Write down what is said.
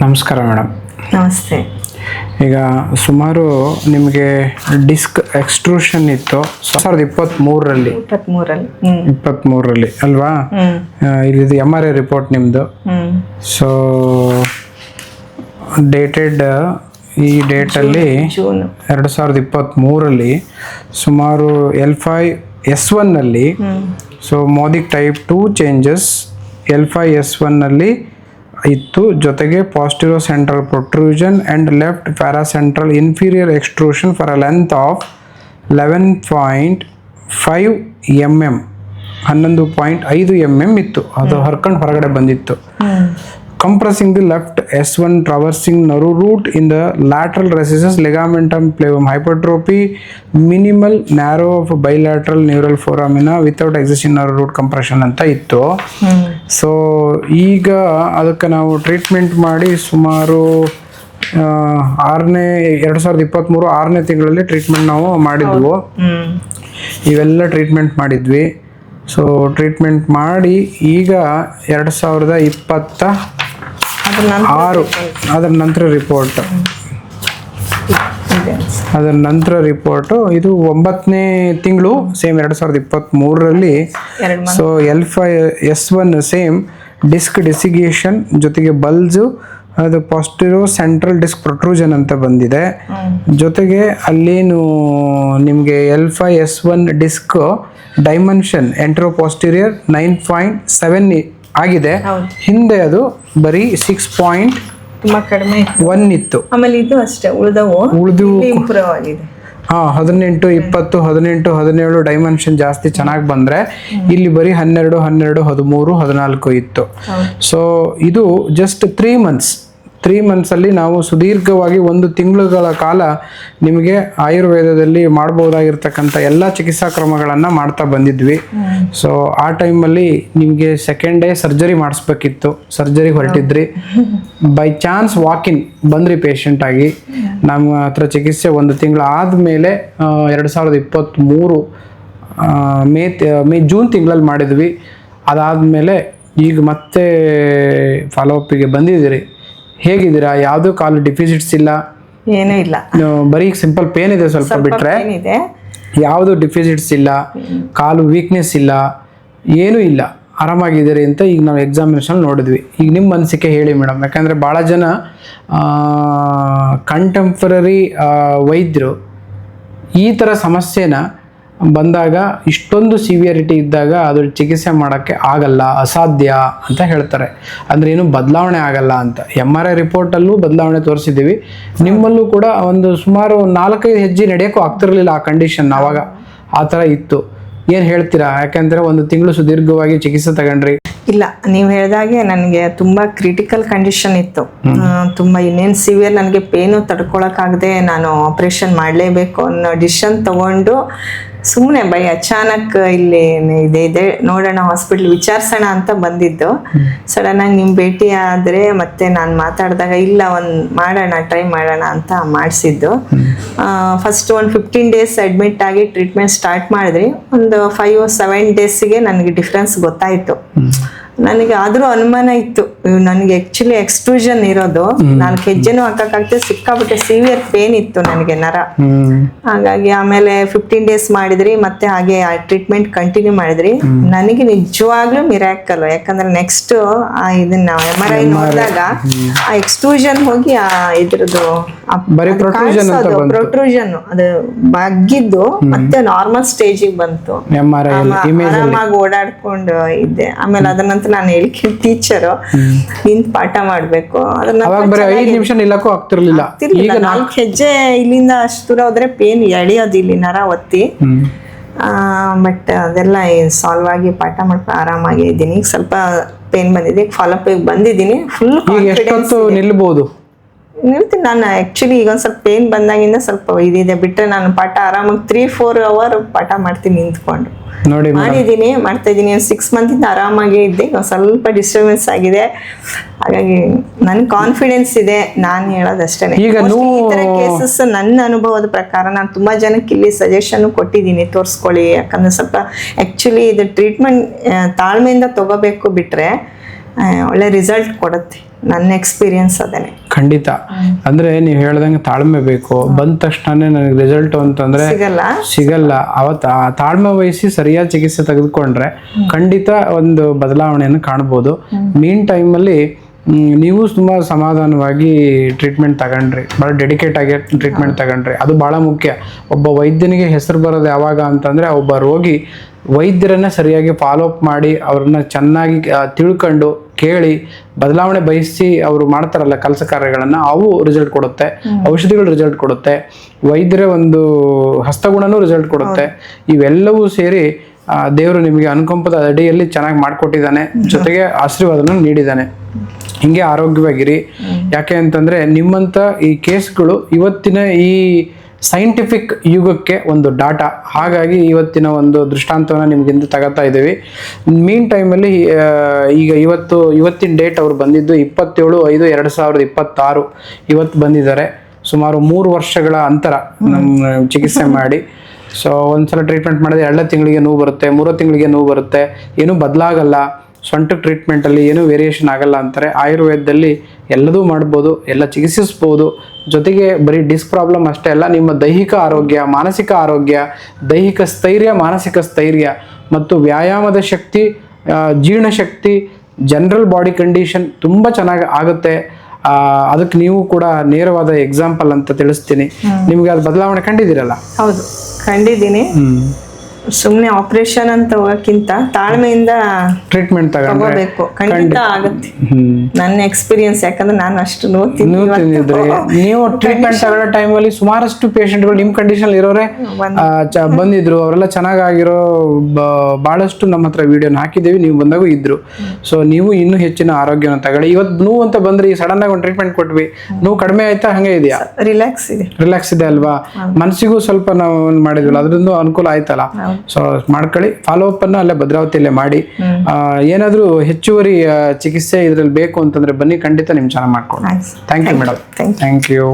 ನಮಸ್ಕಾರ ಮೇಡಮ್. ನಮಸ್ತೆ. ಈಗ ಸುಮಾರು ನಿಮಗೆ ಡಿಸ್ಕ್ ಎಕ್ಸ್ಟ್ರೂಷನ್ ಇತ್ತು 2023ರಲ್ಲಿ. 23ರಲ್ಲಿ ಅಲ್ವಾ? ಇಲ್ಲಿ MRI ರಿಪೋರ್ಟ್ ನಿಮ್ಮದು. ಸೊ ಡೇಟೆಡ್ ಈ ಡೇಟಲ್ಲಿ 2023ರಲ್ಲಿ ಸುಮಾರು L5S1ನಲ್ಲಿ ಸೊ ಮೋದಿಕ್ ಟೈಪ್ 2 ಚೇಂಜಸ್ L5S1ನಲ್ಲಿ ಇತ್ತು. ಜೊತೆಗೆ postero central protrusion and left paracentral inferior extrusion for a length of 11.5 mm 11.5 mm ಇತ್ತು. ಅದು ಹರ್ಕೊಂಡು ಹೊರಗಡೆ ಬಂದಿತ್ತು. Compressing the left S1 traversing ನರು root in the lateral recesses ligamentum flavum hypertrophy minimal narrow of bilateral neural foramina without existing ನರು root compression ಅಂತ ಇತ್ತು. So ಈಗ ಅದಕ್ಕೆ ನಾವು ಟ್ರೀಟ್ಮೆಂಟ್ ಮಾಡಿ ಸುಮಾರು 2023 6ನೇ ತಿಂಗಳಲ್ಲಿ ಟ್ರೀಟ್ಮೆಂಟ್ ನಾವು ಮಾಡಿದ್ವು. ಇವೆಲ್ಲ ಟ್ರೀಟ್ಮೆಂಟ್ ಮಾಡಿದ್ವಿ. ಸೊ ಟ್ರೀಟ್ಮೆಂಟ್ ಮಾಡಿ ಈಗ 2026 ಅದರ ನಂತರ ರಿಪೋರ್ಟು ಇದು 9ನೇ ತಿಂಗಳು ಸೇಮ್ 2023ರಲ್ಲಿ. So L5S1 same disc desiccation ಜೊತೆಗೆ ಬಲ್ಜು, ಅದು ಪಾಸ್ಟಿರೋ ಸೆಂಟ್ರಲ್ ಡಿಸ್ಕ್ ಪ್ರೊಟ್ರೂಷನ್ ಅಂತ ಬಂದಿದೆ. ಜೊತೆಗೆ ಅಲ್ಲೇನು ನಿಮಗೆ L5S1 ಡಿಸ್ಕ್ ಡೈಮೆನ್ಷನ್ ಎಂಟ್ರೋ ಪಾಸ್ಟೀರಿಯರ್ 9.7 ಆಗಿದೆ. ಹಿಂದೆ ಅದು ಬರೀ 6.1 ಇತ್ತು. ಆಮೇಲೆ ಇದು ಅಷ್ಟೇ ಉಳಿದು ಇಂಪ್ರೂವ್ ಆಗಿದೆ. 18, 20, 18, 17 ಡೈಮೆನ್ಷನ್ ಜಾಸ್ತಿ ಚೆನ್ನಾಗಿ ಬಂದರೆ ಇಲ್ಲಿ ಬರೀ 12, 13, 14 ಇತ್ತು. ಸೊ ಇದು ಜಸ್ಟ್ 3 ಮಂತ್ಸಲ್ಲಿ ನಾವು ಸುದೀರ್ಘವಾಗಿ 1 ತಿಂಗಳುಗಳ ಕಾಲ ನಿಮಗೆ ಆಯುರ್ವೇದದಲ್ಲಿ ಮಾಡ್ಬೋದಾಗಿರ್ತಕ್ಕಂಥ ಎಲ್ಲ ಚಿಕಿತ್ಸಾ ಕ್ರಮಗಳನ್ನು ಮಾಡ್ತಾ ಬಂದಿದ್ವಿ. ಸೊ ಆ ಟೈಮಲ್ಲಿ ನಿಮಗೆ ಸೆಕೆಂಡ್ ಡೇ ಸರ್ಜರಿ ಮಾಡಿಸ್ಬೇಕಿತ್ತು. ಸರ್ಜರಿಗೆ ಹೊರಟಿದ್ರಿ. ಬೈ ಚಾನ್ಸ್ ವಾಕಿನ್ ಬಂದ್ರಿ ಪೇಷಂಟ್ ಆಗಿ. ನಮ್ಮ ಹತ್ರ ಚಿಕಿತ್ಸೆ 1 ತಿಂಗಳು ಆದಮೇಲೆ 2023 ಜೂನ್ ತಿಂಗಳಲ್ಲಿ ಮಾಡಿದ್ವಿ. ಅದಾದಮೇಲೆ ಈಗ ಮತ್ತೆ ಫಾಲೋಅಪ್ಪಿಗೆ ಬಂದಿದ್ದೀರಿ. ಹೇಗಿದ್ದೀರಾ? ಯಾವುದೂ ಕಾಲು ಡಿಫಿಸಿಟ್ಸ್ ಇಲ್ಲ? ಏನೂ ಇಲ್ಲ, ಬರೀ ಸಿಂಪಲ್ ಪೇನ್ ಇದೆ, ಸ್ವಲ್ಪ ಬಿಟ್ಟರೆ ಯಾವುದು ಡಿಫಿಸಿಟ್ಸ್ ಇಲ್ಲ, ಕಾಲು ವೀಕ್ನೆಸ್ ಇಲ್ಲ, ಏನೂ ಇಲ್ಲ, ಆರಾಮಾಗಿದ್ದೀರಿ ಅಂತ ಈಗ ನಾವು ಎಕ್ಸಾಮಿನೇಷನ್ ನೋಡಿದ್ವಿ. ಈಗ ನಿಮ್ಮ ಅನಿಸಿಕೆ ಹೇಳಿ ಮೇಡಮ್. ಯಾಕಂದರೆ ಭಾಳ ಜನ ಕಂಟೆಂಪ್ರರಿ ವೈದ್ಯರು ಈ ಥರ ಸಮಸ್ಯೆನ ಬಂದಾಗ ಇಷ್ಟೊಂದು ಸಿವಿಯರಿಟಿ ಇದ್ದಾಗ ಅದು ಚಿಕಿತ್ಸೆ ಮಾಡೋಕ್ಕೆ ಆಗಲ್ಲ, ಅಸಾಧ್ಯ ಅಂತ ಹೇಳ್ತಾರೆ. ಅಂದರೆ ಏನು ಬದಲಾವಣೆ ಆಗಲ್ಲ ಅಂತ. MRI ರಿಪೋರ್ಟಲ್ಲೂ ಬದಲಾವಣೆ ತೋರಿಸಿದ್ದೀವಿ. ನಿಮ್ಮಲ್ಲೂ ಕೂಡ ಒಂದು ಸುಮಾರು 4-5 ಹೆಜ್ಜೆ ನಡೆಯೋಕ್ಕೂ ಆಗ್ತಿರಲಿಲ್ಲ ಆ ಕಂಡೀಷನ್. ಆವಾಗ ಆ ಥರ ಇತ್ತು. ಏನು ಹೇಳ್ತೀರಾ? ಯಾಕೆಂದರೆ 1 ತಿಂಗಳು ಸುದೀರ್ಘವಾಗಿ ಚಿಕಿತ್ಸೆ ತಗೊಂಡ್ರಿ. ಇಲ್ಲ, ನೀವು ಹೇಳಿದಾಗೆ ನನಗೆ ತುಂಬ ಕ್ರಿಟಿಕಲ್ ಕಂಡೀಷನ್ ಇತ್ತು. ತುಂಬ ಇನ್ನೇನು ಸಿವಿಯರ್, ನನಗೆ ಪೇನು ತಡ್ಕೊಳಕ್ಕಾಗದೆ ನಾನು ಆಪ್ರೇಷನ್ ಮಾಡಲೇಬೇಕು ಅನ್ನೋ ಡಿಸಿಷನ್ ತಗೊಂಡು ಸುಮ್ಮನೆ ಅಚಾನಕ್ ಇಲ್ಲಿ ಇದೆ ನೋಡೋಣ ಹಾಸ್ಪಿಟ್ಲ್ ವಿಚಾರಿಸೋಣ ಅಂತ ಬಂದಿದ್ದು. ಸಡನ್ನಾಗಿ ನಿಮ್ಮ ಭೇಟಿ ಆದರೆ ಮತ್ತೆ ನಾನು ಮಾತಾಡಿದಾಗ ಇಲ್ಲ ಟ್ರೈ ಮಾಡೋಣ ಅಂತ ಮಾಡಿಸಿದ್ದು. ಫಸ್ಟ್ ಒಂದು 15 ಡೇಸ್ ಅಡ್ಮಿಟ್ ಆಗಿ ಟ್ರೀಟ್ಮೆಂಟ್ ಸ್ಟಾರ್ಟ್ ಮಾಡಿದ್ರಿ. ಒಂದು 5-7 ಡೇಸಿಗೆ ನನಗೆ ಡಿಫ್ರೆನ್ಸ್ ಗೊತ್ತಾಯಿತು. ನನಗೆ ಆದರೂ ಅನುಮಾನ ಇತ್ತು, ನನಗೆ ಆ್ಯಕ್ಚುಲಿ ಎಕ್ಸ್ಟ್ರೂಷನ್ ಇರೋದು, 4 ಹೆಜ್ಜೆನೂ ಹಾಕೋಕ್ಕಾಗ್ತದೆ, ಸಿಕ್ಕಾಬಿಟ್ಟೆ ಸಿವಿಯರ್ ಪೇನ್ ಇತ್ತು ನನಗೆ ನರ. ಹಾಗಾಗಿ ಆಮೇಲೆ 15 ಡೇಸ್ ಮಾಡಿದ್ರಿ, ಮತ್ತೆ ಹಾಗೆ ಟ್ರೀಟ್ಮೆಂಟ್ ಕಂಟಿನ್ಯೂ ಮಾಡಿದ್ರಿ. ನನಗೆ ನಿಜವಾಗ್ಲೂ ಮಿರಾಕಲ್. ಯಾಕಂದ್ರೆ ನೆಕ್ಸ್ಟ್ ಇದನ್ನ MRI ನೋಡಿದಾಗ ಆ ಎಕ್ಸ್ಟ್ರೂಷನ್ ಹೋಗಿ ಇದ್ರದ್ದು ಪ್ರೊಟ್ರೂಷನ್ ಅದು ಬಗ್ಗಿದ್ದು ಮತ್ತೆ ನಾರ್ಮಲ್ ಸ್ಟೇಜಿಗೆ ಬಂತು. ಆರಾಮಾಗಿ ಓಡಾಡ್ಕೊಂಡು ಇದ್ದೆ. ಆಮೇಲೆ ಅದನ್ನ ನಾನು ಹೇಳ್ತೀನಿ ಟೀಚರು ನಿಂತು ಪಾಠ ಮಾಡ್ಬೇಕು, ಅದನ್ನ 4 ಹೆಜ್ಜೆ ಇಲ್ಲಿಂದ ಅಷ್ಟು ದೂರ ಹೋದ್ರೆ ಪೇನ್ ಎಳೆಯೋದು ಇಲ್ಲಿ ನರ ಒತ್ತಿ. ಬಟ್ ಅದೆಲ್ಲ ಸಾಲ್ವ್ ಆಗಿ ಪಾಠ ಮಾಡ್ಕೊಂಡು ಆರಾಮಾಗಿ ಇದ್ದೀನಿ. ಈಗ ಸ್ವಲ್ಪ ಪೇನ್ ಬಂದಿದೆ, ಫಾಲೋಅಪ್ ಬಂದಿದ್ದೀನಿ. ಫುಲ್ ಕಾನ್ಫಿಡೆನ್ಸ್ ನಿಲ್ತೀನಿ ನಾನು. ಆ್ಯಕ್ಚುಲಿ ಈಗ ಒಂದು ಸ್ವಲ್ಪ ಪೇನ್ ಬಂದಾಗಿಂದ ಸ್ವಲ್ಪ ಇದಿದೆ, ಬಿಟ್ಟರೆ ನಾನು ಪಾಠ ಆರಾಮಾಗಿ 3-4 ಅವರ್ ಪಾಠ ಮಾಡ್ತೀನಿ ನಿಂತ್ಕೊಂಡು. ಮಾಡ್ತಾ ಇದ್ದೀನಿ. 6 ಮಂತಿಂದ ಆರಾಮಾಗೇ ಇದ್ದೆ. ಸ್ವಲ್ಪ ಡಿಸ್ಟರ್ಬೆನ್ಸ್ ಆಗಿದೆ. ಹಾಗಾಗಿ ನನ್ಗೆ ಕಾನ್ಫಿಡೆನ್ಸ್ ಇದೆ. ನಾನು ಹೇಳೋದಷ್ಟೇ, ಈ ಥರ ಕೇಸಸ್ ನನ್ನ ಅನುಭವದ ಪ್ರಕಾರ ನಾನು ತುಂಬಾ ಜನಕ್ಕೆ ಇಲ್ಲಿ ಸಜೆಷನ್ ಕೊಟ್ಟಿದ್ದೀನಿ, ತೋರಿಸ್ಕೊಳ್ಳಿ. ಯಾಕಂದ್ರೆ ಸ್ವಲ್ಪ ಆ್ಯಕ್ಚುಲಿ ಇದು ಟ್ರೀಟ್ಮೆಂಟ್ ತಾಳ್ಮೆಯಿಂದ ತಗೋಬೇಕು, ಬಿಟ್ರೆ ಒಳ್ಳೆ ರಿಸಲ್ಟ್ ಕೊಡುತ್ತೆ. ನನ್ನ ಎಕ್ಸ್ಪೀರಿಯನ್ಸ್ ಅದೇನೆ. ಖಂಡಿತ. ಅಂದ್ರೆ ನೀವು ಹೇಳ್ದಂಗೆ ತಾಳ್ಮೆ ಬೇಕು. ಬಂದ ತಕ್ಷಣ ನನಗೆ ರಿಸಲ್ಟ್ ಅಂತಂದ್ರೆ ಸಿಗಲ್ಲ. ಅವತ್ತು ಆ ತಾಳ್ಮೆ ವಹಿಸಿ ಸರಿಯಾದ ಚಿಕಿತ್ಸೆ ತೆಗೆದುಕೊಂಡ್ರೆ ಖಂಡಿತ ಒಂದು ಬದಲಾವಣೆಯನ್ನು ಕಾಣ್ಬೋದು. ಮೀನ್ ಟೈಮಲ್ಲಿ ನೀವು ತುಂಬಾ ಸಮಾಧಾನವಾಗಿ ಟ್ರೀಟ್ಮೆಂಟ್ ತಗೊಂಡ್ರಿ, ಭಾಳ ಡೆಡಿಕೇಟ್ ಆಗಿ ಟ್ರೀಟ್ಮೆಂಟ್ ತಗೊಂಡ್ರಿ. ಅದು ಬಹಳ ಮುಖ್ಯ. ಒಬ್ಬ ವೈದ್ಯನಿಗೆ ಹೆಸರು ಬರೋದು ಯಾವಾಗ ಅಂತಂದ್ರೆ ಒಬ್ಬ ರೋಗಿ ವೈದ್ಯರನ್ನ ಸರಿಯಾಗಿ ಫಾಲೋ ಅಪ್ ಮಾಡಿ ಅವ್ರನ್ನ ಚೆನ್ನಾಗಿ ತಿಳ್ಕೊಂಡು ಕೇಳಿ ಬದಲಾವಣೆ ಬಯಸಿ ಅವರು ಮಾಡ್ತಾರಲ್ಲ ಕೆಲಸ ಕಾರ್ಯಗಳನ್ನ, ಅವು ರಿಸಲ್ಟ್ ಕೊಡುತ್ತೆ. ಔಷಧಿಗಳು ರಿಸಲ್ಟ್ ಕೊಡುತ್ತೆ. ವೈದ್ಯರ ಒಂದು ಹಸ್ತಗುಣನೂ ರಿಸಲ್ಟ್ ಕೊಡುತ್ತೆ. ಇವೆಲ್ಲವೂ ಸೇರಿ ದೇವರು ನಿಮಗೆ ಅನುಕಂಪದ ಅಡಿಯಲ್ಲಿ ಚೆನ್ನಾಗಿ ಮಾಡಿಕೊಟ್ಟಿದ್ದಾನೆ, ಜೊತೆಗೆ ಆಶೀರ್ವಾದನ ನೀಡಿದ್ದಾನೆ. ಹಿಂಗೆ ಆರೋಗ್ಯವಾಗಿರಿ. ಯಾಕೆ ಅಂತಂದ್ರೆ ನಿಮ್ಮಂತ ಈ ಕೇಸ್ಗಳು ಇವತ್ತಿನ ಈ ಸೈಂಟಿಫಿಕ್ ಯುಗಕ್ಕೆ ಒಂದು ಡಾಟಾ. ಹಾಗಾಗಿ ಇವತ್ತಿನ ಒಂದು ದೃಷ್ಟಾಂತವನ್ನ ನಿಮ್ಗಿಂದ ತಗೋತಾ ಇದ್ದೀವಿ. ಮೀನ್ ಟೈಮಲ್ಲಿ ಈಗ ಇವತ್ತಿನ ಡೇಟ್ ಅವ್ರು ಬಂದಿದ್ದು 27/5/2026 ಇವತ್ತು ಬಂದಿದ್ದಾರೆ. ಸುಮಾರು 3 ವರ್ಷಗಳ ಅಂತರ ನಮ್ಮ ಚಿಕಿತ್ಸೆ ಮಾಡಿ. ಸೊ ಒಂದ್ಸಲ ಟ್ರೀಟ್ಮೆಂಟ್ ಮಾಡಿದ್ರೆ 2 ತಿಂಗಳಿಗೆ ನೋವು ಬರುತ್ತೆ, 3 ತಿಂಗಳಿಗೆ ನೋವು ಬರುತ್ತೆ, ಏನೂ ಬದಲಾಗಲ್ಲ. ಸೊಂಟ ಟ್ರೀಟ್ಮೆಂಟಲ್ಲಿ ಏನೂ ವೇರಿಯೇಷನ್ ಆಗಲ್ಲ ಅಂತಾರೆ. ಆಯುರ್ವೇದದಲ್ಲಿ ಎಲ್ಲದೂ ಮಾಡ್ಬೋದು, ಎಲ್ಲ ಚಿಕಿತ್ಸಿಸ್ಬೋದು. ಜೊತೆಗೆ ಬರೀ ಡಿಸ್ಕ್ ಪ್ರಾಬ್ಲಮ್ ಅಷ್ಟೇ ಅಲ್ಲ, ನಿಮ್ಮ ದೈಹಿಕ ಆರೋಗ್ಯ, ಮಾನಸಿಕ ಆರೋಗ್ಯ, ದೈಹಿಕ ಸ್ಥೈರ್ಯ, ಮಾನಸಿಕ ಸ್ಥೈರ್ಯ ಮತ್ತು ವ್ಯಾಯಾಮದ ಶಕ್ತಿ, ಜೀರ್ಣಶಕ್ತಿ, ಜನರಲ್ ಬಾಡಿ ಕಂಡೀಷನ್ ತುಂಬ ಚೆನ್ನಾಗಿ ಆಗುತ್ತೆ. ಅದಕ್ಕೆ ನೀವು ಕೂಡ ನೇರವಾದ ಎಕ್ಸಾಂಪಲ್ ಅಂತ ತಿಳಿಸ್ತೀನಿ. ನಿಮ್ಗೆ ಅದು ಬದಲಾವಣೆ ಕಂಡಿದ್ದೀರಲ್ಲ? ಹೌದು, ಕಂಡಿದ್ದೀನಿ. ಸುಮ್ನೆ ಆಪರೇಷನ್ ಅಂತ ಹೋಗಕ್ಕಿಂತ ತಾಳ್ಮೆಯಿಂದ ಟ್ರೀಟ್ಮೆಂಟ್ ತಗೋಬೇಕು. ಖಂಡಿತ ಆಗುತ್ತೆ. ನನ್ನ ಎಕ್ಸ್ಪೀರಿಯನ್ಸ್, ಯಾಕಂದ್ರೆ ನಾನು ಅಷ್ಟು ತಿಂದಿದ್ರೆ ನೀವು ಟ್ರೀಟ್ಮೆಂಟ್ ತಗೊಳ್ಳೋ ಟೈಮಲ್ಲಿ ಸುಮಾರಷ್ಟು ಪೇಷಂಟ್ಗಳು ನಿಮ್ಮ ಕಂಡೀಷನ್ ಇರೋರೆ ಬಂದಿದ್ರು. ಅವರೆಲ್ಲ ಚೆನ್ನಾಗಿರೋ ಬಹಳಷ್ಟು ನಮ್ಮ ಹತ್ರ ವಿಡಿಯೋನ ಹಾಕಿದ್ದೀವಿ, ನೀವು ಬಂದಾಗೂ ಇದ್ರು. ಸೊ ನೀವು ಇನ್ನೂ ಹೆಚ್ಚಿನ ಆರೋಗ್ಯನ ತಗೊಳ್ಳಿ. ಇವತ್ತು ನೋವು ಅಂತ ಬಂದ್ರೆ ಈ ಸಡನ್ ಆಗಿ ಒಂದು ಟ್ರೀಟ್ಮೆಂಟ್ ಕೊಟ್ವಿ, ನೋವು ಕಡಿಮೆ ಆಯ್ತಾ? ಹಂಗೆ ಇದೆಯಾ? ರಿಲ್ಯಾಕ್ಸ್ ಇದೆ ಅಲ್ವಾ? ಮನಸ್ಸಿಗೂ ಸ್ವಲ್ಪ ನಾವು ಮಾಡಿದ್ವಲ್ಲ, ಅದರಿಂದ ಅನುಕೂಲ ಆಯ್ತಲ್ಲ. ಸೊ ಮಾಡ್ಕೊಳ್ಳಿ. ಫಾಲೋ ಅಪ್ ಅನ್ನು ಅಲ್ಲೇ ಭದ್ರಾವತಿಯಲ್ಲೇ ಮಾಡಿ. ಏನಾದ್ರೂ ಹೆಚ್ಚುವರಿ ಚಿಕಿತ್ಸೆ ಇದ್ರಲ್ಲಿ ಬೇಕು ಅಂತಂದ್ರೆ ಬನ್ನಿ, ಖಂಡಿತ ನಿಮ್ ಚೆನ್ನಾಗಿ ಮಾಡ್ಕೊಂಡು. Thank you madam. Thank you.